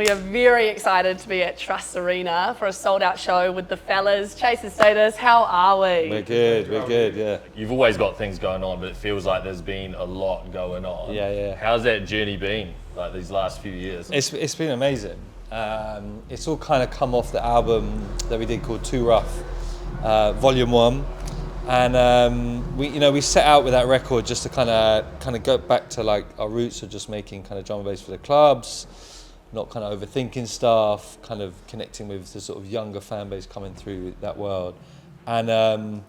we are very excited to be at Trust Arena for a sold-out show with the fellas. Chase and Status, how are we? We're good, yeah. You've always got things going on, but it feels like there's been a lot going on. Yeah. How's that journey been, like these last few years? It's been amazing. It's all kind of come off the album that we did called Ruff, Volume 1. And we set out with that record just to kind of go back to like our roots of just making kind of drum and bass for the clubs, not kind of overthinking stuff, kind of connecting with the sort of younger fan base coming through that world. And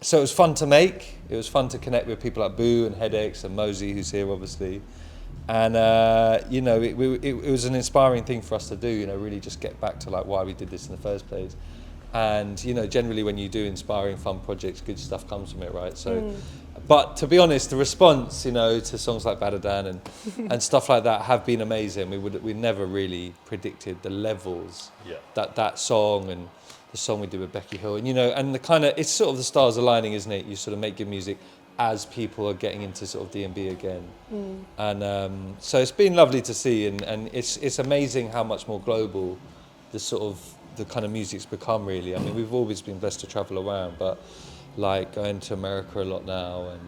so it was fun to make. It was fun to connect with people like Boo and Headaches and Mosey, who's here obviously. And it was an inspiring thing for us to do. Really just get back to like why we did this in the first place. And generally when you do inspiring, fun projects, good stuff comes from it, right? So, but to be honest, the response, to songs like Badadan and stuff like that have been amazing. We never really predicted the levels that song and the song we did with Becky Hill, and and the kind of, it's sort of the stars aligning, isn't it? You sort of make good music as people are getting into sort of D&B again, and so it's been lovely to see, and it's amazing how much more global the kind of music's become, really. I mean, we've always been blessed to travel around, but like going to America a lot now and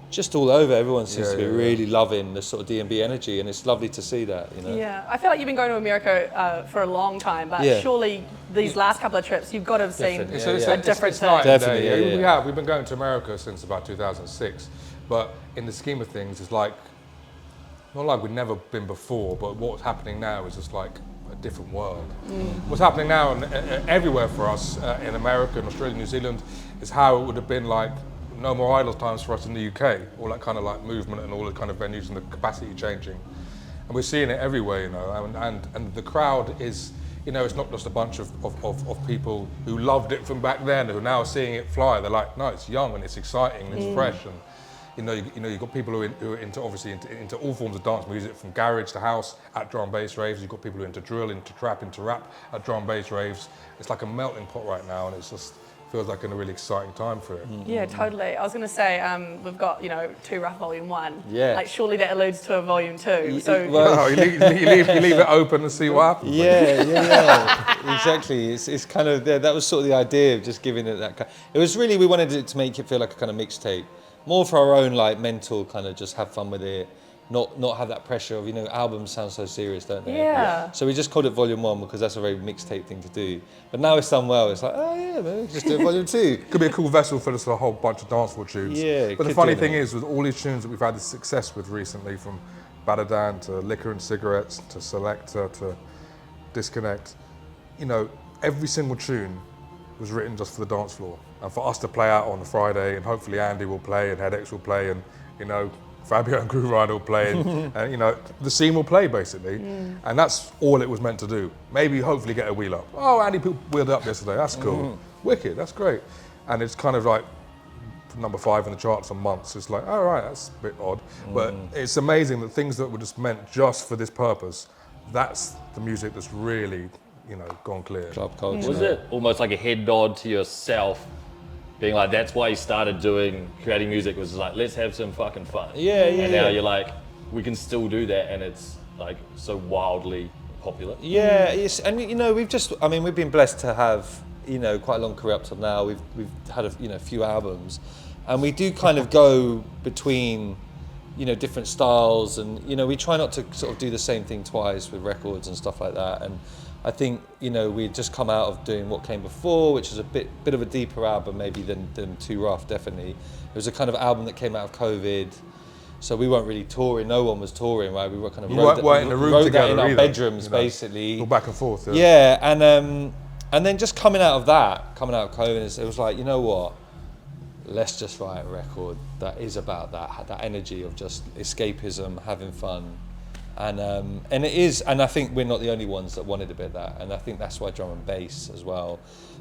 just all over, everyone seems to be really loving the sort of D&B energy, and it's lovely to see that, Yeah, I feel like you've been going to America for a long time, but surely these last couple of trips, you've got to have seen a different thing. Definitely, We've been going to America since about 2006, but in the scheme of things, it's like, not like we've never been before, but what's happening now is just like a different world. What's happening now everywhere for us in America and Australia, New Zealand, is how it would have been like No More Idols times for us in the UK, all that kind of like movement and all the kind of venues and the capacity changing. And we're seeing it everywhere, and the crowd is, it's not just a bunch of people who loved it from back then who are now seeing it fly. They're like, no, it's young and it's exciting and it's fresh, and you've got people who are into all forms of dance music, from garage to house at drum and bass raves. You've got people who are into drill, into trap, into rap at drum and bass raves. It's like a melting pot right now, and it's just feels like a really exciting time for it. Yeah, totally. I was going to say, we've got, Ruff Volume 1. Yeah. Like, surely that alludes to a Volume 2. So No, you leave it open and see what happens. Yeah. Exactly. It's kind of, that was sort of the idea of just giving it that kind. It was really, we wanted it to make it feel like a kind of mixtape, more for our own like mental kind of just have fun with it, not have that pressure of, albums sound so serious, don't they? Yeah. So we just called it Volume 1 because that's a very mixtape thing to do. But now it's done well. It's like, oh yeah, maybe just do Volume 2. Could be a cool vessel for just a whole bunch of dancehall tunes. Yeah. But the funny thing is, with all these tunes that we've had the success with recently, from Badadan to Liquor and Cigarettes to Selector to Disconnect, every single tune was written just for the dance floor and for us to play out on a Friday, and hopefully Andy will play and Headaches will play and Fabio and Groove Rider will play and the scene will play basically, and that's all it was meant to do. Maybe hopefully get a wheel up. Oh, Andy wheeled up yesterday, that's cool. Wicked, that's great. And it's kind of like number 5 in the charts for months. It's like, all right, that's a bit odd, but it's amazing that things that were just meant just for this purpose, that's the music that's really gone clear. Club culture. Was it almost like a head nod to yourself, being like, that's why you started creating music, was like, let's have some fucking fun. Yeah. And now you're like, we can still do that, and it's like so wildly popular. Yeah, and we've been blessed to have quite a long career up till now. We've had a few albums, and we do kind of go between different styles, and we try not to sort of do the same thing twice with records and stuff like that. And I think we'd just come out of doing what came before, which is a bit of a deeper album maybe than Ruff, definitely. It was a kind of album that came out of COVID, so we weren't really touring. No one was touring, right? We were kind of weren't in the room wrote together that in our either, bedrooms basically. Go back and forth. Yeah, and then just coming out of COVID, it was like, what? Let's just write a record that is about that energy of just escapism, having fun. And it is, and I think we're not the only ones that wanted a bit of that, and I think that's why drum and bass as well.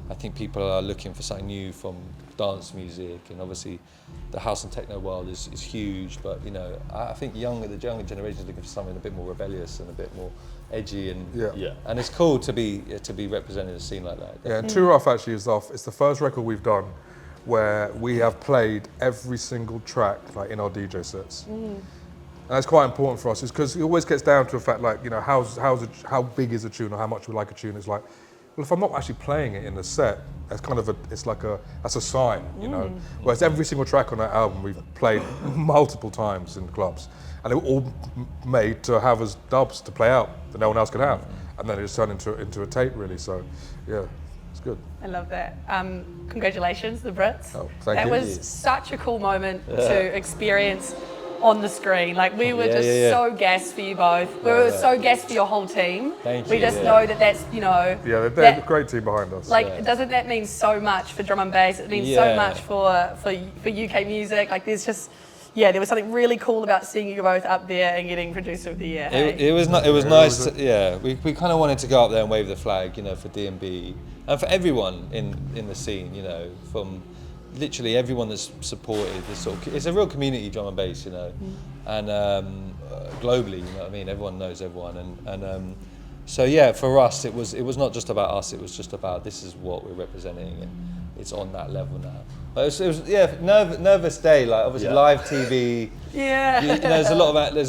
I think people are looking for something new from dance music, and obviously the house and techno world is huge, but I think the younger generation is looking for something a bit more rebellious and a bit more edgy, and and it's cool to be representing a scene like that. Yeah, and Too Rough actually it's the first record we've done where we have played every single track like in our DJ sets. And that's quite important for us, is because it always gets down to a fact like, you know, how big is a tune or how much we like a tune. It's like, well, if I'm not actually playing it in the set, that's kind of that's a sign, you know. Whereas every single track on that album we've played multiple times in clubs, and they were all made to have as dubs to play out that no one else can have, and then it just turned into a tape really. So, yeah, it's good. I love that. Congratulations, the Brits. Oh, thank you. That was such a cool moment to experience on the screen. Like, we were just so gassed for you both. We were so gassed for your whole team. Thank we you, just know that that's, you know... Yeah, they're a great team behind us. Like, doesn't that mean so much for drum and bass? It means so much for UK music. Like, there's just... Yeah, there was something really cool about seeing you both up there and getting Producer of the Year. It was nice. We kind of wanted to go up there and wave the flag, you know, for D&B and for everyone in the scene, you know, from literally everyone that's supported this sort of. It's a real community, drum and bass, you know, and globally, you know what I mean. Everyone knows everyone, and so yeah, for us, it was not just about us. It was just about this is what we're representing, and it's on that level now. But it was nervous day. Like obviously live TV. Yeah. You know, there's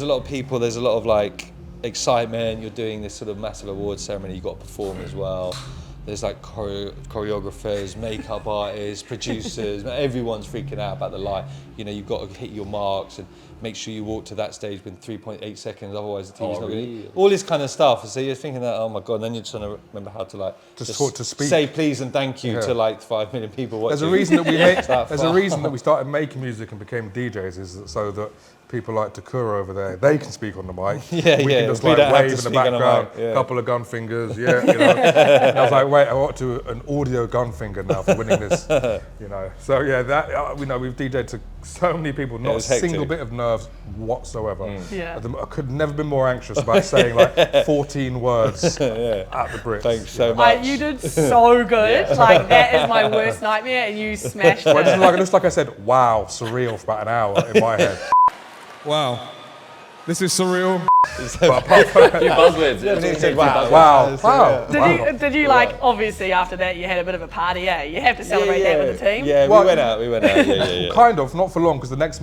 a lot of people. There's a lot of like excitement. You're doing this sort of massive awards ceremony. You got to perform as well. There's like choreographers, makeup artists, producers. Everyone's freaking out about the light. You know, you've got to hit your marks and make sure you walk to that stage within 3.8 seconds. Otherwise, the TV's not going to. All this kind of stuff. So you're thinking that, oh my god. And then you're trying to remember how to like to speak, say please and thank you to like 5 million people watching. There's a reason that there's a reason that we started making music and became DJs, is so that people like Takura over there, they can speak on the mic. We can just like wave in the background, a couple of gun fingers, you know. And I was like, wait, I want to an audio gun finger now for winning this, you know. So yeah, that we've DJed to so many people, not a single bit of nerves whatsoever. I could never been more anxious about saying like 14 words at the Brits. Thanks so much. You did so good. Like, that is my worst nightmare, and you smashed it. Just like I said, wow, surreal for about an hour in my head. Wow, this is surreal. A few buzzwords. Wow. Did you like, obviously after that you had a bit of a party, You have to celebrate that with the team? Yeah, we went out, yeah. Kind of, not for long, because the next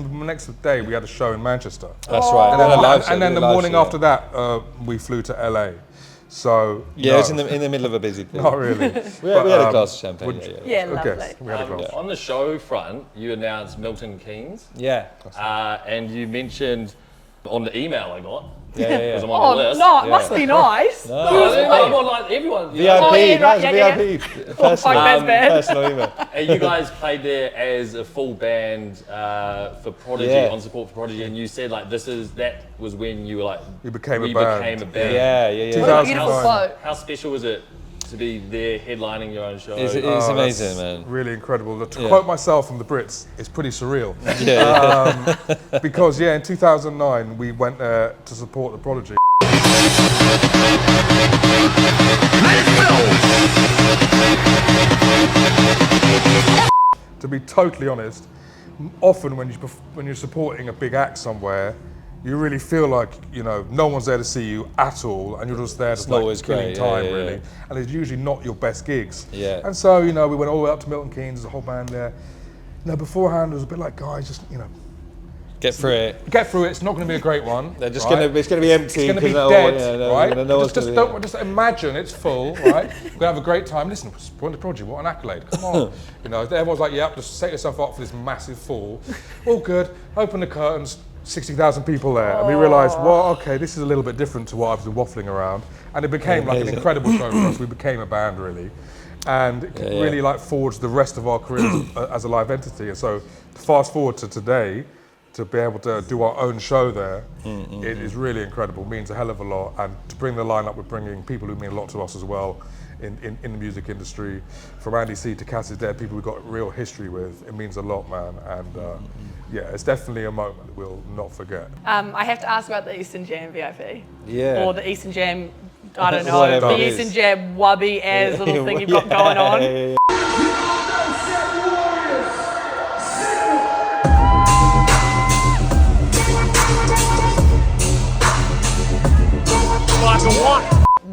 day we had a show in Manchester. That's right. And then the morning after that, we flew to LA. So it was in the middle of a busy thing. Not really. we had a glass of champagne. Yeah, lovely. Okay, we had a glass. On the show front, you announced Milton Keynes. Yeah. And you mentioned on the email I got. Yeah. I'm on the list. No, it must be nice. Like everyone. VIP, VIP. Personal email. And you guys played there as a full band for Prodigy, on support for Prodigy, and you said like that was when you were like we became a band. Yeah. What a beautiful quote. How special was it to be there headlining your own show? It's amazing, man. Really incredible. To quote myself from the Brits, it's pretty surreal. Because in 2009 we went there to support the Prodigy. To be totally honest, often when you're supporting a big act somewhere, you really feel like, you know, no one's there to see you at all, and you're just there to like killing time, really. And it's usually not your best gigs. And so, you know, we went all the way up to Milton Keynes, there's a whole band there. You know, beforehand it was a bit like, guys, just, you know, get through it. Get through it. It's not going to be a great one. They're just it's going to be empty. It's going to be dead, right? Just imagine it's full, right? We're going to have a great time. Listen, we're on the Prodigy. What an accolade! Come on, you know. Everyone's like, "Yep, just set yourself up for this massive fall." All good. Open the curtains. 60,000 people there, and we realised, well, okay, this is a little bit different to what I've been waffling around, and it became like an incredible show for us. We became a band, really, and it really like forged the rest of our careers as a live entity. And so, fast forward to today, to be able to do our own show there, it is really incredible. Means a hell of a lot, and to bring the lineup, we're bringing people who mean a lot to us as well. In the music industry, from Andy C to Cass is Dead, people we've got real history with. It means a lot, man, and it's definitely a moment that we'll not forget. I have to ask about the Eastern Jam VIP. Yeah. Or the Eastern Jam, I don't know, the Eastern Jam wubby as little thing you've got going on.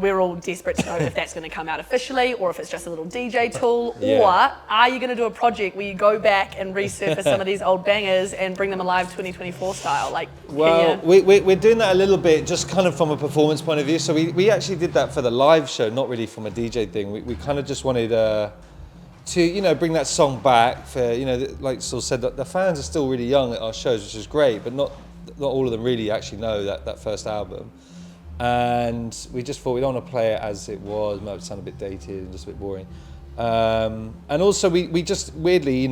we're all desperate to know if that's going to come out officially or if it's just a little DJ tool, Yeah. or are you going to do a project where you go back and resurface some of these old bangers and bring them alive 2024 style? Like, Well, we're doing that a little bit, just kind of from a performance point of view. So we actually did that for the live show, not really from a DJ thing. We kind of just wanted to bring that song back for, like Saul said, that the fans are still really young at our shows, which is great, but not all of them really actually know that first album. And we just thought we don't want to play it as it was, it might sound a bit dated and just a bit boring. And also we just weirdly,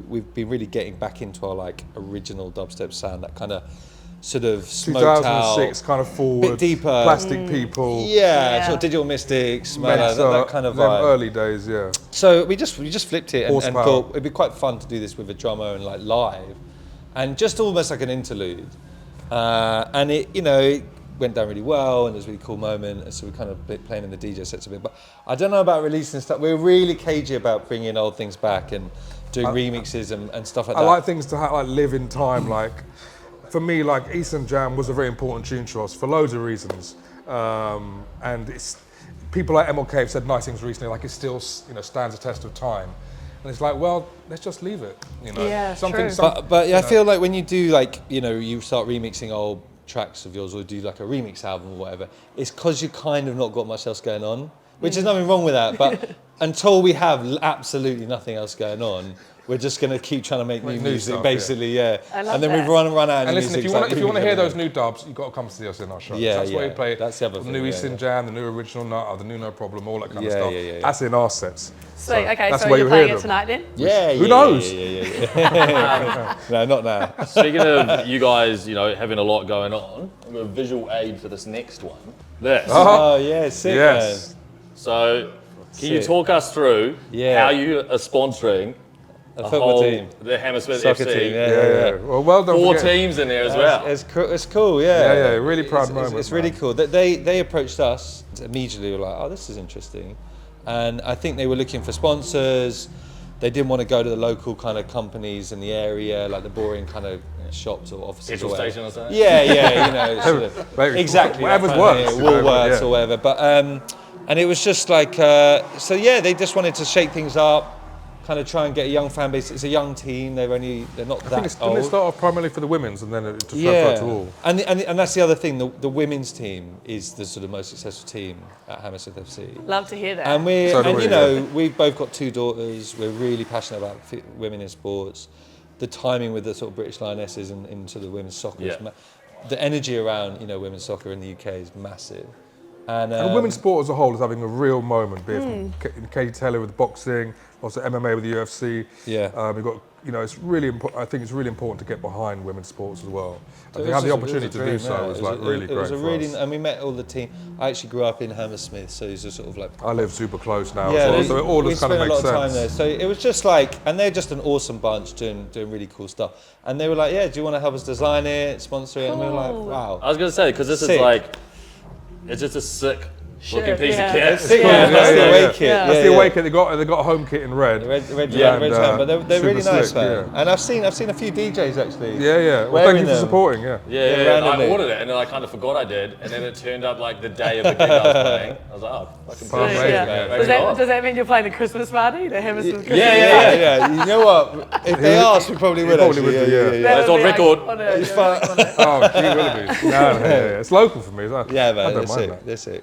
we've been really getting back into our like original dubstep sound, that kind of sort of smoked 2006 out, kind of forward, bit deeper, Plastic People, sort of Digital Mystics, that kind of them vibe. early days, yeah. So we just flipped it and Horsepower. thought it'd be quite fun to do this with a drummer and like live, and just almost like an interlude. And it went down really well, and it was a really cool moment. And so we kind of been playing in the DJ sets a bit. But I don't know about releasing stuff. We're really cagey about bringing old things back and doing remixes and stuff like that. I like things to live in time. Like for me, like Eastern Jam was a very important tune to us for loads of reasons. And it's people like MLK have said nice things recently. Like it still stands the test of time. And it's like, well, let's just leave it. Yeah, true. But I feel like when you do you start remixing old tracks of yours or do like a remix album or whatever, it's because you kind of not got much else going on, which is nothing wrong with that. But until we have absolutely nothing else going on, we're just going to keep trying to make new music, stuff, basically, I love and then that. we run out of and listen, music. if you want to hear those new dubs, you've got to come see us in our shows. Yeah, That's why we play that's the other the thing, new yeah, Eastern yeah. Jam, the new original Nut, the new No Problem, all that kind of Yeah, stuff. yeah. That's in our sets. Sweet. Okay, that's so where you're you playing hear it them. tonight then? Who knows? Yeah. No, not now. Speaking of you guys, having a lot going on, I'm a visual aid for this next one. This. Oh yeah, sick, Yes. man. So, can you Sick. talk us through Yeah. how you are sponsoring A football team. the Hammersmith Soccer FC? team, Yeah. Well done. Four forget- teams in there as well. It's cool, yeah. Yeah, really proud moment, It's really man. cool. They approached us immediately. Were like, oh, this is interesting, and I think they were looking for sponsors. They didn't want to go to the local kind of companies in the area, like the boring kind of shops or offices. Petrol or whatever. station or something? Yeah, sort of, Maybe exactly. whatever's that kind of worse, thing, you know, Woolworths yeah. or whatever. But and it was just like, they just wanted to shake things up, kind of try and get a young fan base. It's a young team. They're not I think that didn't it old. start off primarily for the women's and then it transferred to all? And that's the other thing. The women's team is the sort of most successful team at Hammersmith FC. Love to hear that. And So do we, we've both got 2 daughters. We're really passionate about women in sports. The timing with the sort of British Lionesses and sort of women's soccer, is Yeah. the energy around women's soccer in the UK is massive. And women's sport as a whole is having a real moment, be it from Katie Taylor with boxing, also MMA with the UFC. Yeah. We've got, it's really important. I think it's really important to get behind women's sports as well. It And was to have the just- opportunity it to was a do dream, so yeah. was It like really it great was a for really, us. and we met all the team. I actually grew up in Hammersmith, so it's a sort of like. I live super close now, Yeah, so it all we just kind of spent makes a lot of time sense. there. So it was just like, and they're just an awesome bunch doing really cool stuff. And they were like, yeah, do you want to help us design it, sponsor it? And we were like, Cool. wow. I was going to say, because this Sick. is like, it's just a sick looking piece yeah. of kit. Sick, Yeah. that's the Yeah, away yeah. kit. Yeah. That's the away kit. They got a home kit in red. Red Yeah, red and, tone, but they're super really nice, slick, man. yeah. And I've seen a few DJs actually. Yeah. Well, wearing thank you for them. supporting. Yeah. Yeah, randomly. I ordered it and then I kind of forgot I did, and then it turned up like the day of the gig I was playing. I was like, oh, fucking Amazing, brilliant. yeah. Maybe Does that mean you're playing the Christmas party? The Hammersmith Christmas Yeah. You know what? If they asked, we probably would. probably Actually. would do, yeah. It's on record. It's fun. Oh, gee, Willoughby. No, it's local for me. Yeah, I man. don't That's mind it. that. That's it.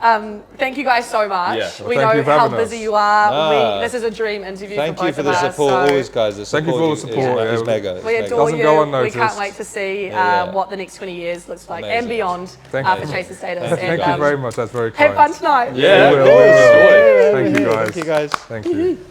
Thank you guys so much. Yeah. We Well, thank know you for how having busy us. you are. Ah. This is a dream interview Thank for you both for of the us. support, so always, guys. The Thank you for all the support support, is yeah. mega. we It's adore Doesn't you. go We can't unnoticed. wait to see Yeah. what the next 20 years looks like Amazing. and beyond Thank for you. Chaser Status. Thank you very much. That's very kind. Have fun tonight. Yeah, We will. enjoy. Thank you guys. Thank you, guys. Thank you.